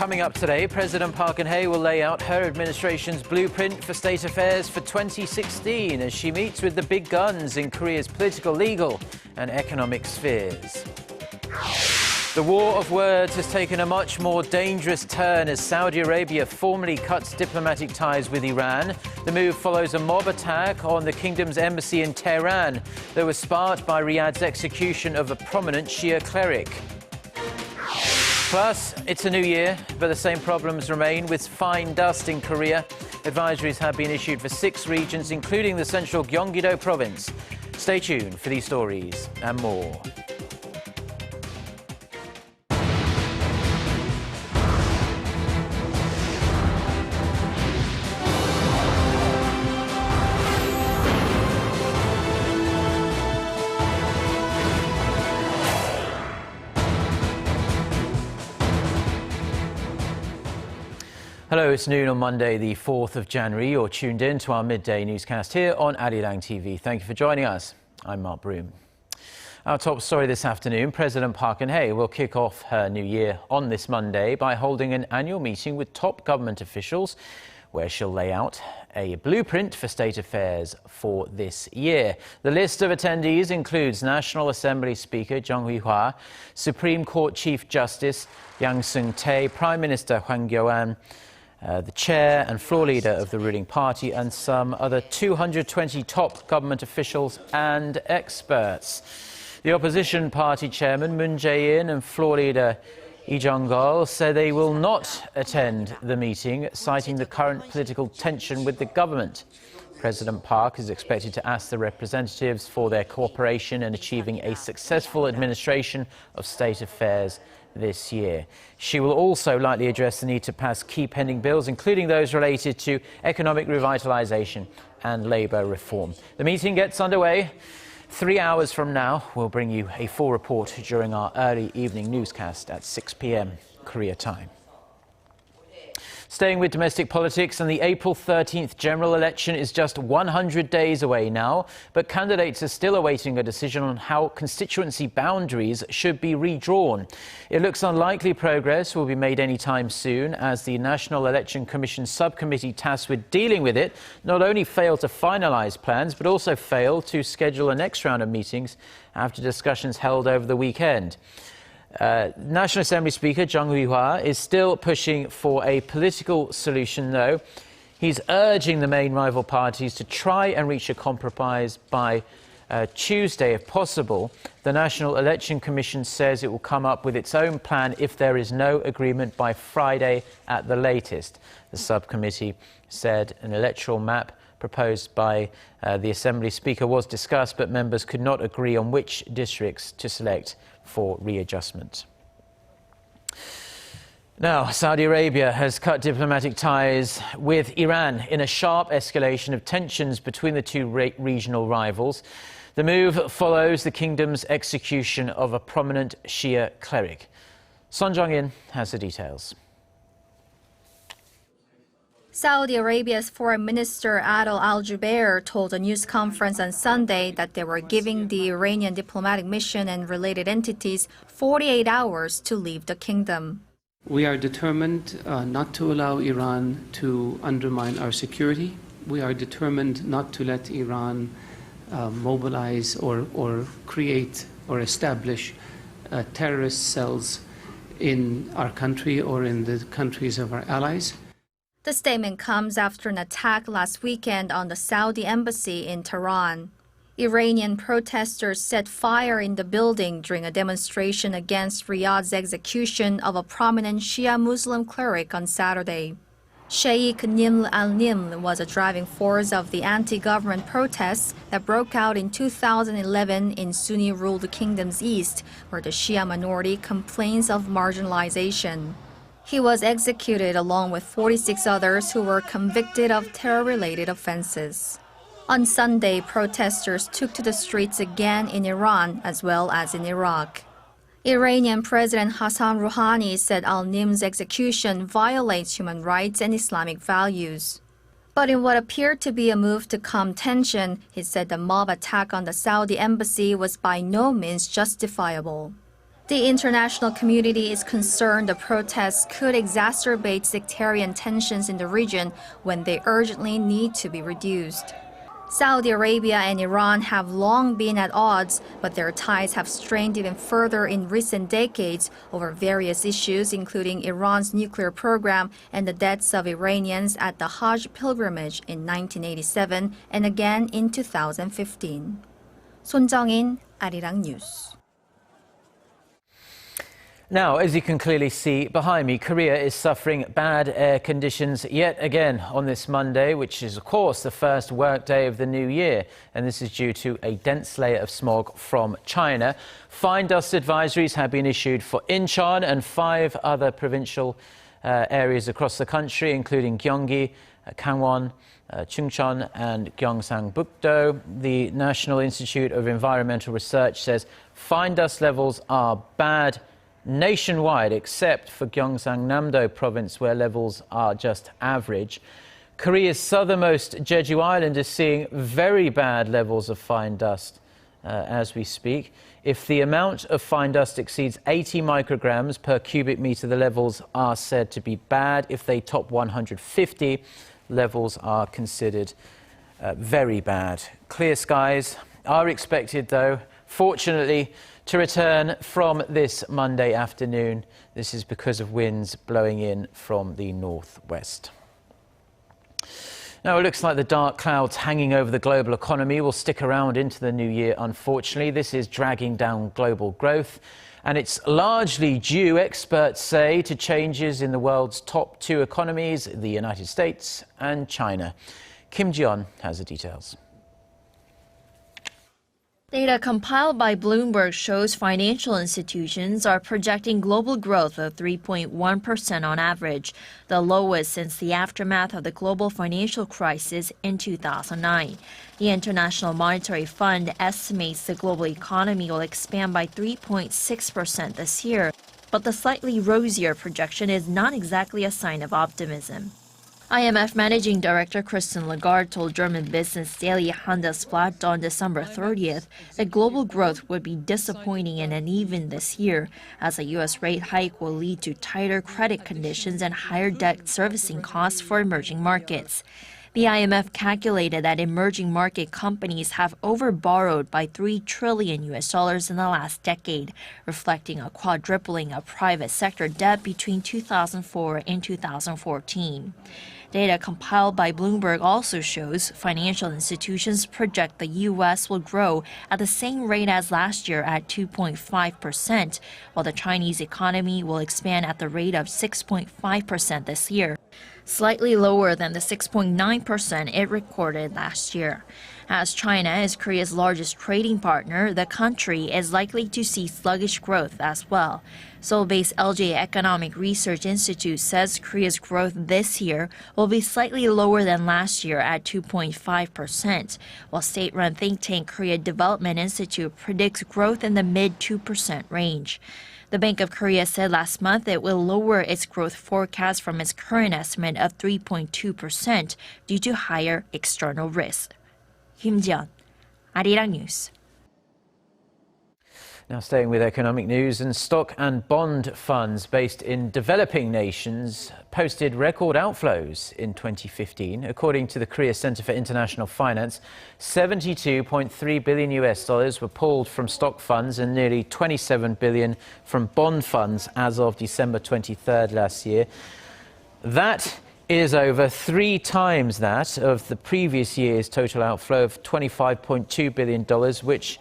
Coming up today, President Park Geun-hye will lay out her administration's blueprint for state affairs for 2016 as she meets with the big guns in Korea's political, legal and economic spheres. The war of words has taken a much more dangerous turn as Saudi Arabia formally cuts diplomatic ties with Iran. The move follows a mob attack on the kingdom's embassy in Tehran that was sparked by Riyadh's execution of a prominent Shia cleric. Plus, it's a new year, but the same problems remain with fine dust in Korea. Advisories have been issued for 6 regions, including the central Gyeonggi-do province. Stay tuned for these stories and more. Hello, it's noon on Monday, the 4th of January. You're tuned in to our midday newscast here on Arirang TV. Thank you for joining us. I'm Mark Broom. Our top story this afternoon, President Park Geun-hye will kick off her new year on this Monday by holding an annual meeting with top government officials, where she'll lay out a blueprint for state affairs for this year. The list of attendees includes National Assembly Speaker Jung Hui-hwa, Supreme Court Chief Justice Yang Seung-tae, Prime Minister Hwang Kyo-an, the chair and floor leader of the ruling party, and some other 220 top government officials and experts. The opposition party chairman Moon Jae-in and floor leader Lee Jong-gul say they will not attend the meeting, citing the current political tension with the government. President Park is expected to ask the representatives for their cooperation in achieving a successful administration of state affairs this year. She will also likely address the need to pass key pending bills, including those related to economic revitalization and labor reform. The meeting gets underway 3 hours from now. We'll bring you a full report during our early evening newscast at 6 p.m. Korea time. Staying with domestic politics, and the April 13th general election is just 100 days away now, but candidates are still awaiting a decision on how constituency boundaries should be redrawn. It looks unlikely progress will be made anytime soon, as the National Election Commission subcommittee tasked with dealing with it not only failed to finalize plans, but also failed to schedule a next round of meetings after discussions held over the weekend. National Assembly Speaker Jung Hui-hwa is still pushing for a political solution, though. He's urging the main rival parties to try and reach a compromise by Tuesday, if possible. The National Election Commission says it will come up with its own plan if there is no agreement by Friday at the latest. The subcommittee said an electoral map proposed by the Assembly Speaker was discussed, but members could not agree on which districts to select for readjustment. Now, Saudi Arabia has cut diplomatic ties with Iran in a sharp escalation of tensions between the two regional rivals. The move follows the kingdom's execution of a prominent Shia cleric. Son Jong-in has the details. Saudi Arabia's Foreign Minister Adel Al-Jubeir told a news conference on Sunday that they were giving the Iranian diplomatic mission and related entities 48 hours to leave the kingdom. We are determined not to allow Iran to undermine our security. We are determined not to let Iran mobilize or create or establish terrorist cells in our country or in the countries of our allies. The statement comes after an attack last weekend on the Saudi embassy in Tehran. Iranian protesters set fire in the building during a demonstration against Riyadh's execution of a prominent Shia Muslim cleric on Saturday. Sheikh Nimr al-Nimr was a driving force of the anti-government protests that broke out in 2011 in Sunni-ruled kingdom's east, where the Shia minority complains of marginalization. He was executed along with 46 others who were convicted of terror-related offenses. On Sunday, protesters took to the streets again in Iran as well as in Iraq. Iranian President Hassan Rouhani said al-Nimr's execution violates human rights and Islamic values. But in what appeared to be a move to calm tension, he said the mob attack on the Saudi embassy was by no means justifiable. The international community is concerned the protests could exacerbate sectarian tensions in the region when they urgently need to be reduced. Saudi Arabia and Iran have long been at odds, but their ties have strained even further in recent decades over various issues, including Iran's nuclear program and the deaths of Iranians at the Hajj pilgrimage in 1987 and again in 2015. 손정인, Arirang News. Now, as you can clearly see behind me, Korea is suffering bad air conditions yet again on this Monday, which is, of course, the first workday of the new year. And this is due to a dense layer of smog from China. Fine dust advisories have been issued for Incheon and 5 other provincial areas across the country, including Gyeonggi, Gangwon, Chungcheon and Gyeongsangbuk-do. The National Institute of Environmental Research says fine dust levels are bad nationwide, except for Gyeongsangnam-do province, where levels are just average. Korea's southernmost Jeju Island is seeing very bad levels of fine dust as we speak. If the amount of fine dust exceeds 80 micrograms per cubic meter, the levels are said to be bad. If they top 150, levels are considered very bad. Clear skies are expected, though, fortunately, to return from this Monday afternoon. This is because of winds blowing in from the northwest. Now, it looks like the dark clouds hanging over the global economy will stick around into the new year, unfortunately. This is dragging down global growth, and it's largely due, experts say, to changes in the world's top 2 economies, the United States and China. Kim Ji-yeon has the details. Data compiled by Bloomberg shows financial institutions are projecting global growth of 3.1% on average, the lowest since the aftermath of the global financial crisis in 2009. The International Monetary Fund estimates the global economy will expand by 3.6% this year, but the slightly rosier projection is not exactly a sign of optimism. IMF Managing Director Christine Lagarde told German business daily Handelsblatt on December 30th that global growth would be disappointing and uneven this year, as a U.S. rate hike will lead to tighter credit conditions and higher debt servicing costs for emerging markets. The IMF calculated that emerging market companies have overborrowed by $3 trillion in the last decade, reflecting a quadrupling of private sector debt between 2004 and 2014. Data compiled by Bloomberg also shows financial institutions project the U.S. will grow at the same rate as last year at 2.5%, while the Chinese economy will expand at the rate of 6.5% this year, slightly lower than the 6.9% it recorded last year. As China is Korea's largest trading partner, the country is likely to see sluggish growth as well. Seoul-based LJ Economic Research Institute says Korea's growth this year will be slightly lower than last year at 2.5%, while state-run think tank Korea Development Institute predicts growth in the mid-2% range. The Bank of Korea said last month it will lower its growth forecast from its current estimate of 3.2% due to higher external risk. Kim Ji-yeon, Arirang News. Now, staying with economic news, and stock and bond funds based in developing nations posted record outflows in 2015. According to the Korea Center for International Finance, $72.3 billion were pulled from stock funds and nearly $27 billion from bond funds as of December 23rd last year. That is over 3 times that of the previous year's total outflow of $25.2 billion, which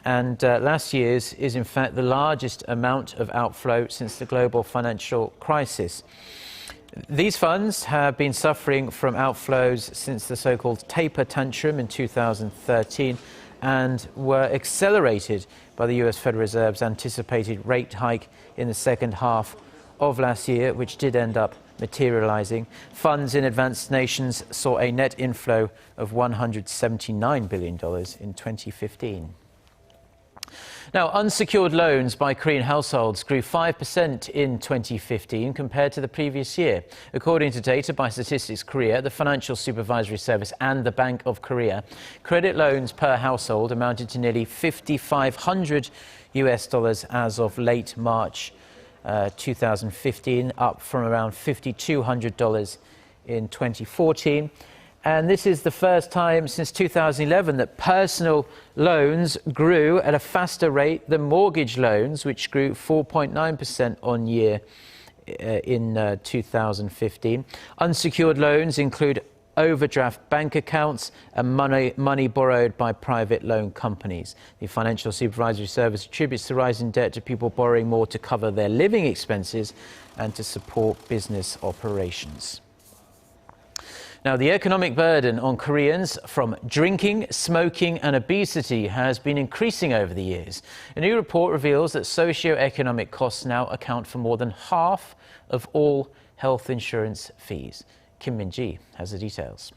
last year's is in fact the largest amount of outflow since the global financial crisis. These funds have been suffering from outflows since the so-called taper tantrum in 2013 and were accelerated by the US Federal Reserve's anticipated rate hike in the second half of last year, which did end up materializing. Funds in advanced nations saw a net inflow of $179 billion in 2015. Now, unsecured loans by Korean households grew 5% in 2015 compared to the previous year. According to data by Statistics Korea, the Financial Supervisory Service and the Bank of Korea, credit loans per household amounted to nearly $5,500 as of late March 2015, up from around $5,200 in 2014. And this is the first time since 2011 that personal loans grew at a faster rate than mortgage loans, which grew 4.9% on year in 2015. Unsecured loans include overdraft bank accounts and money borrowed by private loan companies. The Financial Supervisory Service attributes the rise in debt to people borrowing more to cover their living expenses and to support business operations. Now, the economic burden on Koreans from drinking, smoking and obesity has been increasing over the years. A new report reveals that socioeconomic costs now account for more than half of all health insurance fees. Kim Min-ji has the details.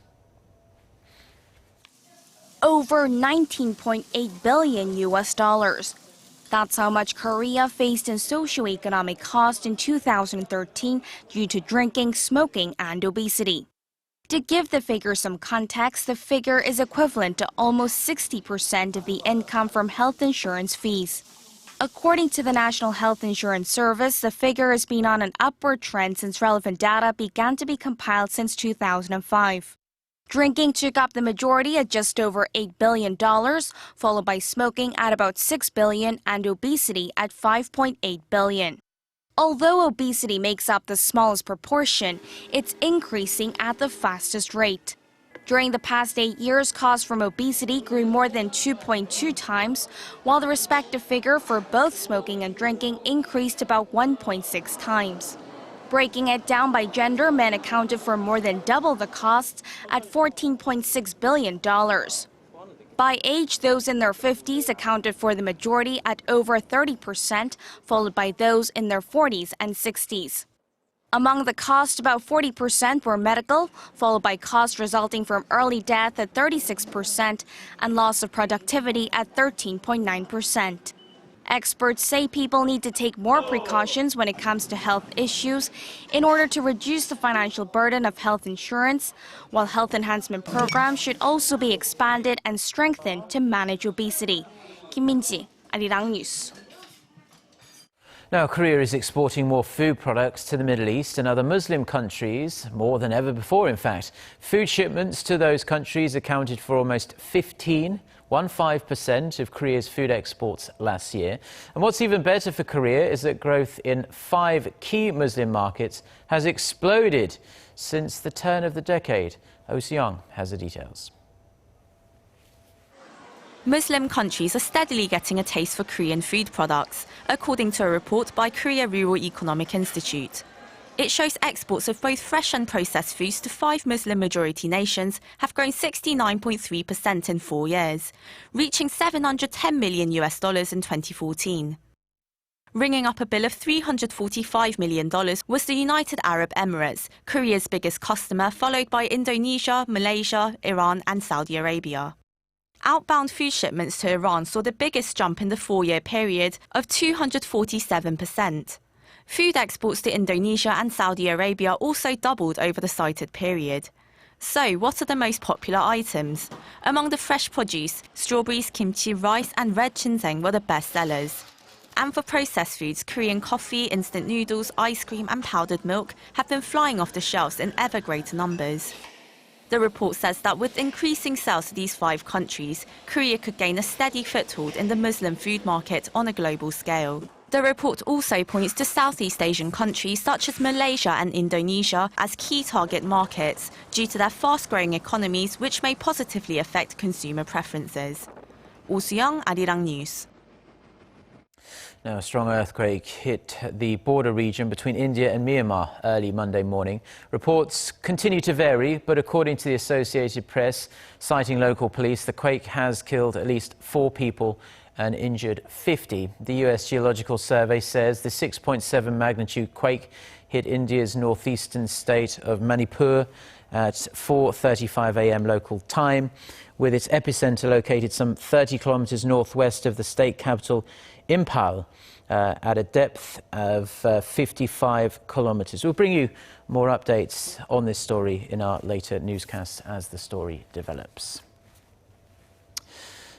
Over $19.8 billion. That's how much Korea faced in socioeconomic cost in 2013 due to drinking, smoking and obesity. To give the figure some context, the figure is equivalent to almost 60% of the income from health insurance fees. According to the National Health Insurance Service, the figure has been on an upward trend since relevant data began to be compiled since 2005. Drinking took up the majority at just over $8 billion, followed by smoking at about $6 billion and obesity at $5.8 billion. Although obesity makes up the smallest proportion, it's increasing at the fastest rate. During the past 8 years, costs from obesity grew more than 2.2 times, while the respective figure for both smoking and drinking increased about 1.6 times. Breaking it down by gender, men accounted for more than double the costs at $14.6 billion. By age, those in their 50s accounted for the majority at over 30%, followed by those in their 40s and 60s. Among the costs, about 40% were medical, followed by costs resulting from early death at 36% and loss of productivity at 13.9%. Experts say people need to take more precautions when it comes to health issues in order to reduce the financial burden of health insurance, while health enhancement programs should also be expanded and strengthened to manage obesity. Kim Min-ji, Arirang News. Now, Korea is exporting more food products to the Middle East and other Muslim countries, more than ever before, in fact. Food shipments to those countries accounted for almost 15% of Korea's food exports last year. And what's even better for Korea is that growth in 5 key Muslim markets has exploded since the turn of the decade. Oh Seong has the details. Muslim countries are steadily getting a taste for Korean food products, according to a report by Korea Rural Economic Institute. It shows exports of both fresh and processed foods to 5 Muslim-majority nations have grown 69.3% in 4 years, reaching $710 million in 2014. Ringing up a bill of $345 million was the United Arab Emirates, Korea's biggest customer, followed by Indonesia, Malaysia, Iran and Saudi Arabia. Outbound food shipments to Iran saw the biggest jump in the 4-year period of 247%. Food exports to Indonesia and Saudi Arabia also doubled over the cited period. So, what are the most popular items? Among the fresh produce, strawberries, kimchi, rice and red ginseng were the best sellers. And for processed foods, Korean coffee, instant noodles, ice cream and powdered milk have been flying off the shelves in ever greater numbers. The report says that with increasing sales to these 5 countries, Korea could gain a steady foothold in the Muslim food market on a global scale. The report also points to Southeast Asian countries such as Malaysia and Indonesia as key target markets due to their fast-growing economies, which may positively affect consumer preferences. Oh Seong, Arirang News. Now, a strong earthquake hit the border region between India and Myanmar early Monday morning. Reports continue to vary, but according to the Associated Press, citing local police, the quake has killed at least 4 people and injured 50. The US Geological Survey says the 6.7 magnitude quake hit India's northeastern state of Manipur at 4:35 a.m. local time, with its epicenter located some 30 kilometers northwest of the state capital, Imphal, at a depth of 55 kilometers. We'll bring you more updates on this story in our later newscasts as the story develops.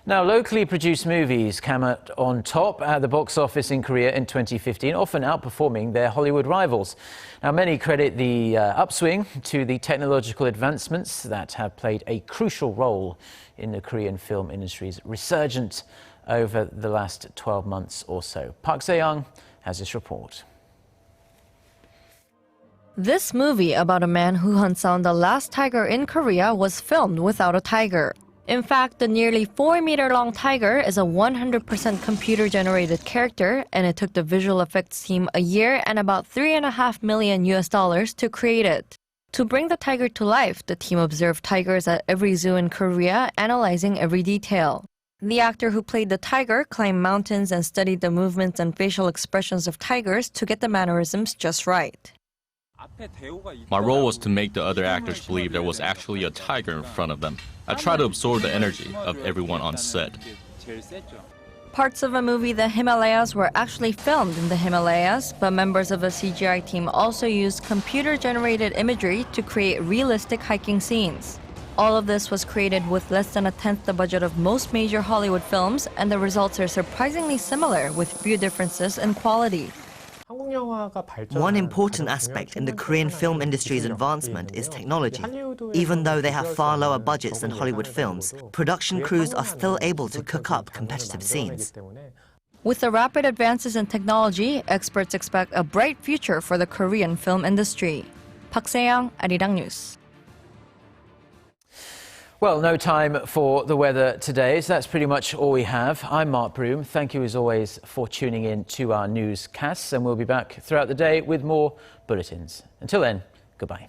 Now, locally produced movies came out on top at the box office in Korea in 2015, often outperforming their Hollywood rivals. Now, many credit the upswing to the technological advancements that have played a crucial role in the Korean film industry's resurgence over the last 12 months or so. Park Se-young has this report. This movie about a man who hunts down the last tiger in Korea was filmed without a tiger. In fact, the nearly 4-meter-long tiger is a 100% computer-generated character, and it took the visual effects team a year and about $3.5 million to create it. To bring the tiger to life, the team observed tigers at every zoo in Korea, analyzing every detail. The actor who played the tiger climbed mountains and studied the movements and facial expressions of tigers to get the mannerisms just right. My role was to make the other actors believe there was actually a tiger in front of them. I tried to absorb the energy of everyone on set. Parts of a movie, The Himalayas, were actually filmed in the Himalayas, but members of the CGI team also used computer-generated imagery to create realistic hiking scenes. All of this was created with less than a tenth the budget of most major Hollywood films, and the results are surprisingly similar with few differences in quality. One important aspect in the Korean film industry's advancement is technology. Even though they have far lower budgets than Hollywood films, production crews are still able to cook up competitive scenes. With the rapid advances in technology, experts expect a bright future for the Korean film industry. Park Se-young, Arirang News. Well, no time for the weather today, so that's pretty much all we have. I'm Mark Broom. Thank you as always for tuning in to our newscasts, and we'll be back throughout the day with more bulletins. Until then, goodbye.